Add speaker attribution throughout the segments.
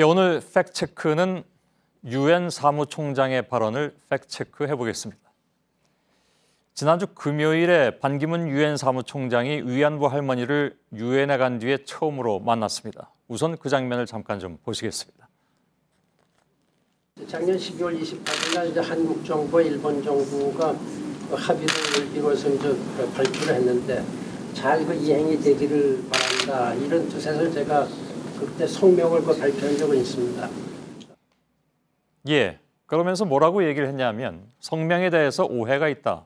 Speaker 1: 예, 오늘 팩트체크는 유엔 사무총장의 발언을 팩트체크해 보겠습니다. 지난주 금요일에 반기문 유엔 사무총장이 위안부 할머니를 유엔에 간 뒤에 처음으로 만났습니다. 우선 그 장면을 잠깐 좀 보시겠습니다.
Speaker 2: 작년 12월 28일 날 이제 한국 정부와 일본 정부가 합의를 이루어서 이제 발표를 했는데 잘 그 이행이 되기를 바란다, 이런 뜻에서 제가 그때 성명을 발표한 적은 있습니다.
Speaker 1: 예, 그러면서 뭐라고 얘기를 했냐면 성명에 대해서 오해가 있다.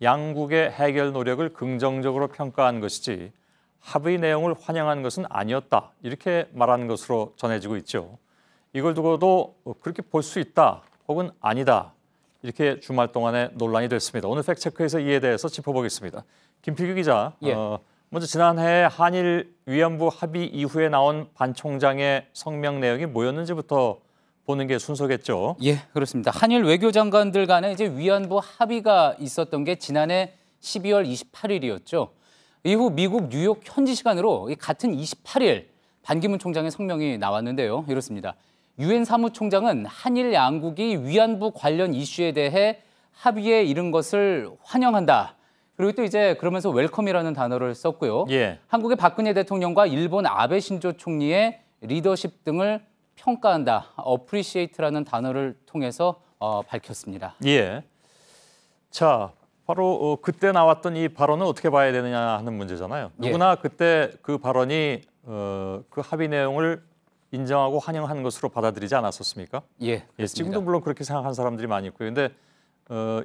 Speaker 1: 양국의 해결 노력을 긍정적으로 평가한 것이지 합의 내용을 환영한 것은 아니었다. 이렇게 말하는 것으로 전해지고 있죠. 이걸 두고도 그렇게 볼 수 있다 혹은 아니다. 이렇게 주말 동안에 논란이 됐습니다. 오늘 팩트체크에서 이에 대해서 짚어보겠습니다. 김필규 기자,
Speaker 3: 예.
Speaker 1: 먼저 지난해 한일 위안부 합의 이후에 나온 반 총장의 성명 내용이 뭐였는지부터 보는 게 순서겠죠.
Speaker 3: 예, 그렇습니다. 한일 외교장관들 간에 이제 위안부 합의가 있었던 게 지난해 12월 28일이었죠. 이후 미국 뉴욕 현지 시간으로 같은 28일 반기문 총장의 성명이 나왔는데요. 이렇습니다. 유엔 사무총장은 한일 양국이 위안부 관련 이슈에 대해 합의에 이른 것을 환영한다. 그리고 또 이제 그러면서 웰컴이라는 단어를 썼고요.
Speaker 1: 예.
Speaker 3: 한국의 박근혜 대통령과 일본 아베 신조 총리의 리더십 등을 평가한다. appreciate라는 단어를 통해서 밝혔습니다.
Speaker 1: 예. 자, 바로 그때 나왔던 이 발언은 어떻게 봐야 되느냐 하는 문제잖아요. 누구나 그때 그 발언이 그 합의 내용을 인정하고 환영한 것으로 받아들이지 않았었습니까?
Speaker 3: 예,
Speaker 1: 예, 지금도 물론 그렇게 생각하는 사람들이 많이 있고요. 근데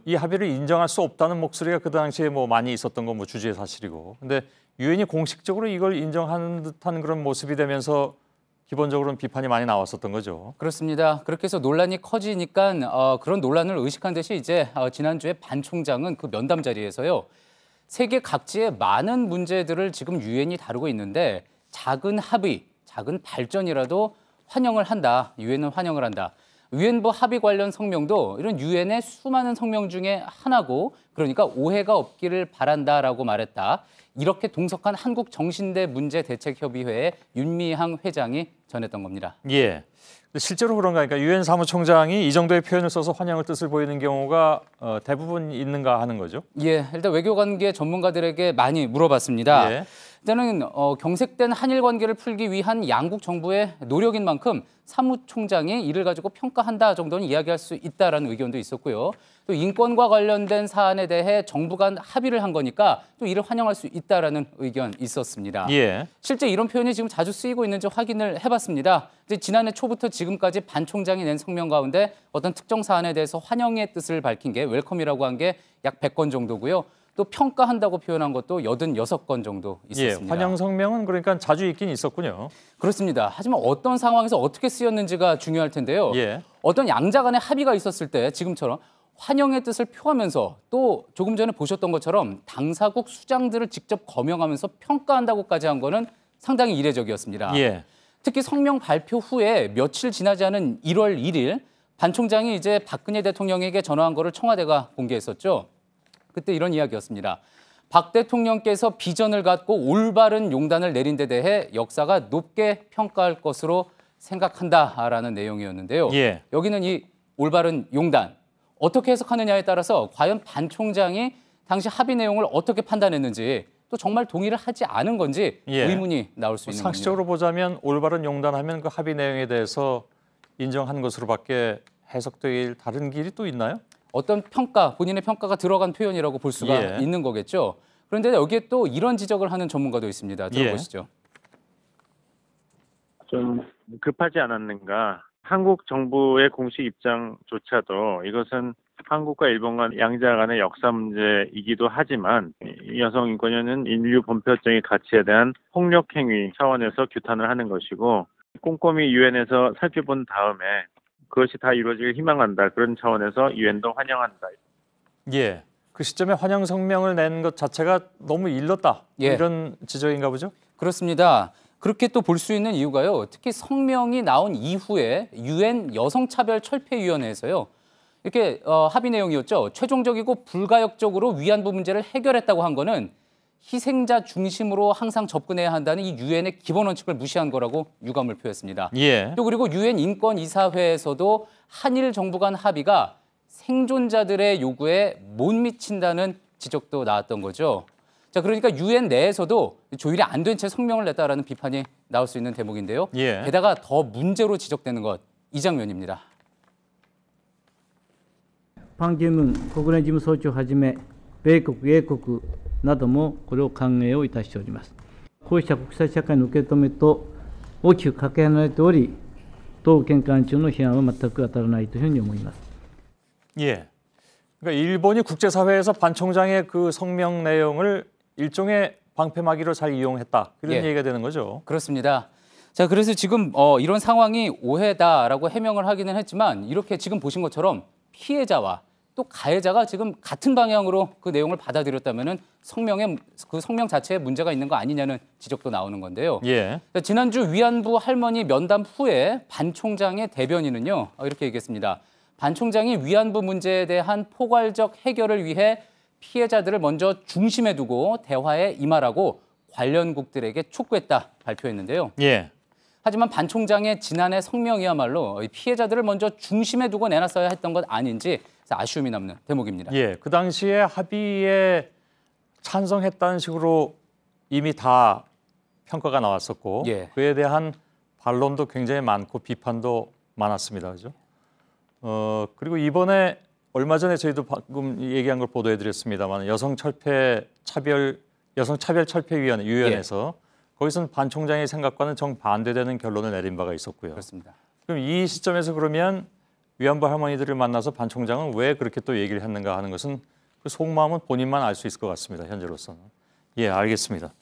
Speaker 1: 이 합의를 인정할 수 없다는 목소리가 그 당시에 뭐 많이 있었던 건 뭐 주지의 사실이고. 근데 유엔이 공식적으로 이걸 인정하는 듯한 그런 모습이 되면서 기본적으로는 비판이 많이 나왔었던 거죠.
Speaker 3: 그렇습니다. 그렇게 해서 논란이 커지니까 그런 논란을 의식한 듯이 이제 지난주에 반 총장은 그 면담 자리에서요. 세계 각지의 많은 문제들을 지금 유엔이 다루고 있는데 작은 합의, 작은 발전이라도 환영을 한다. 유엔은 환영을 한다. 위안부 합의 관련 성명도 이런 유엔의 수많은 성명 중에 하나고 그러니까 오해가 없기를 바란다라고 말했다. 이렇게 동석한 한국정신대 문제대책협의회의 윤미향 회장이 전했던 겁니다.
Speaker 1: 예. 실제로 그런가 하니까 유엔 사무총장이 이 정도의 표현을 써서 환영의 뜻을 보이는 경우가 대부분 있는가 하는 거죠.
Speaker 3: 예, 일단 외교관계 전문가들에게 많이 물어봤습니다.
Speaker 1: 예.
Speaker 3: 일단은 경색된 한일 관계를 풀기 위한 양국 정부의 노력인 만큼 사무총장이 이를 가지고 평가한다 정도는 이야기할 수 있다라는 의견도 있었고요. 또 인권과 관련된 사안에 대해 정부 간 합의를 한 거니까 또 이를 환영할 수 있다라는 의견 있었습니다.
Speaker 1: 예.
Speaker 3: 실제 이런 표현이 지금 자주 쓰이고 있는지 확인을 해봤습니다. 이제 지난해 초부터 지금까지 반 총장이 낸 성명 가운데 어떤 특정 사안에 대해서 환영의 뜻을 밝힌 게 웰컴이라고 한 게 약 100건 정도고요. 또 평가한다고 표현한 것도 86건 정도 있었습니다.
Speaker 1: 예, 환영 성명은 그러니까 자주 있긴 있었군요.
Speaker 3: 그렇습니다. 하지만 어떤 상황에서 어떻게 쓰였는지가 중요할 텐데요.
Speaker 1: 예.
Speaker 3: 어떤 양자 간의 합의가 있었을 때 지금처럼 환영의 뜻을 표하면서 또 조금 전에 보셨던 것처럼 당사국 수장들을 직접 거명하면서 평가한다고까지 한 거는 상당히 이례적이었습니다.
Speaker 1: 예.
Speaker 3: 특히 성명 발표 후에 며칠 지나지 않은 1월 1일 반 총장이 이제 박근혜 대통령에게 전화한 거를 청와대가 공개했었죠. 그때 이런 이야기였습니다. 박 대통령께서 비전을 갖고 올바른 용단을 내린 데 대해 역사가 높게 평가할 것으로 생각한다라는 내용이었는데요.
Speaker 1: 예.
Speaker 3: 여기는 이 올바른 용단, 어떻게 해석하느냐에 따라서 과연 반 총장이 당시 합의 내용을 어떻게 판단했는지 또 정말 동의를 하지 않은 건지
Speaker 1: 예.
Speaker 3: 의문이 나올 수 있는 겁니다.
Speaker 1: 상식적으로 보자면 올바른 용단하면 그 합의 내용에 대해서 인정한 것으로밖에 해석될 다른 길이 또 있나요?
Speaker 3: 어떤 평가, 본인의 평가가 들어간 표현이라고 볼 수가
Speaker 1: 예.
Speaker 3: 있는 거겠죠. 그런데 여기에 또 이런 지적을 하는 전문가도 있습니다. 들어보시죠.
Speaker 4: 좀 급하지 않았는가. 한국 정부의 공식 입장조차도 이것은 한국과 일본 간 양자 간의 역사 문제이기도 하지만 여성 인권위원회는 인류 본표적인 가치에 대한 폭력 행위 차원에서 규탄을 하는 것이고 꼼꼼히 유엔에서 살펴본 다음에 그것이 다 이루어지길 희망한다. 그런 차원에서 유엔도 환영한다.
Speaker 1: 예. 그 시점에 환영 성명을 낸 것 자체가 너무 일렀다.
Speaker 3: 예.
Speaker 1: 이런 지적인가 보죠?
Speaker 3: 그렇습니다. 그렇게 또 볼 수 있는 이유가요. 특히 성명이 나온 이후에 유엔 여성차별철폐위원회에서요. 이렇게 합의 내용이었죠. 최종적이고 불가역적으로 위안부 문제를 해결했다고 한 거는 희생자 중심으로 항상 접근해야 한다는 이 유엔의 기본 원칙을 무시한 거라고 유감을 표했습니다.
Speaker 1: 예.
Speaker 3: 또 그리고 유엔 인권이사회에서도 한일 정부 간 합의가 생존자들의 요구에 못 미친다는 지적도 나왔던 거죠. 자, 그러니까 유엔 내에서도 조율이 안 된 채 성명을 냈다라는 비판이 나올 수 있는 대목인데요.
Speaker 1: 예.
Speaker 3: 게다가 더 문제로 지적되는 것, 이 장면입니다.
Speaker 5: パン・ギムン国連事務総長をはじめ、米国、英国などもこれを歓迎をいたしております。こうした国際社会の受け止めと大きくかけ離れており、当見解中の批判は全く当たらないというふうに思います。
Speaker 1: 예. 그러니까 일본이 국제사회에서 반 총장의 그 성명 내용을 일종의 방패막이로 잘 이용했다. 이런
Speaker 3: 예.
Speaker 1: 얘기가 되는 거죠.
Speaker 3: 그렇습니다. 자, 그래서 지금 이런 상황이 오해다라고 해명을 하기는 했지만 이렇게 지금 보신 것처럼 피해자와 또 가해자가 지금 같은 방향으로 그 내용을 받아들였다면은 그 성명 자체에 문제가 있는 거 아니냐는 지적도 나오는 건데요.
Speaker 1: 예.
Speaker 3: 자, 지난주 위안부 할머니 면담 후에 반 총장의 대변인은요 이렇게 얘기했습니다. 반 총장이 위안부 문제에 대한 포괄적 해결을 위해 피해자들을 먼저 중심에 두고 대화에 임하라고 관련국들에게 촉구했다 발표했는데요.
Speaker 1: 예.
Speaker 3: 하지만 반 총장의 지난해 성명이야말로 피해자들을 먼저 중심에 두고 내놨어야 했던 것 아닌지 아쉬움이 남는 대목입니다.
Speaker 1: 예. 그 당시에 합의에 찬성했다는 식으로 이미 다 평가가 나왔었고
Speaker 3: 예.
Speaker 1: 그에 대한 반론도 굉장히 많고 비판도 많았습니다. 그죠? 그리고 이번에 얼마 전에 저희도 방금 얘기한 걸 보도해드렸습니다만 여성차별철폐위원회에서 거기서는 반 총장의 생각과는 정반대되는 결론을 내린 바가 있었고요.
Speaker 3: 그렇습니다.
Speaker 1: 그럼 이 시점에서 그러면 위안부 할머니들을 만나서 반 총장은 왜 그렇게 또 얘기를 했는가 하는 것은 그 속마음은 본인만 알 수 있을 것 같습니다. 현재로서는. 예, 알겠습니다.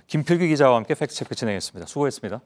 Speaker 1: 김필기 기자와 함께 팩트체크 진행했습니다. 수고했습니다.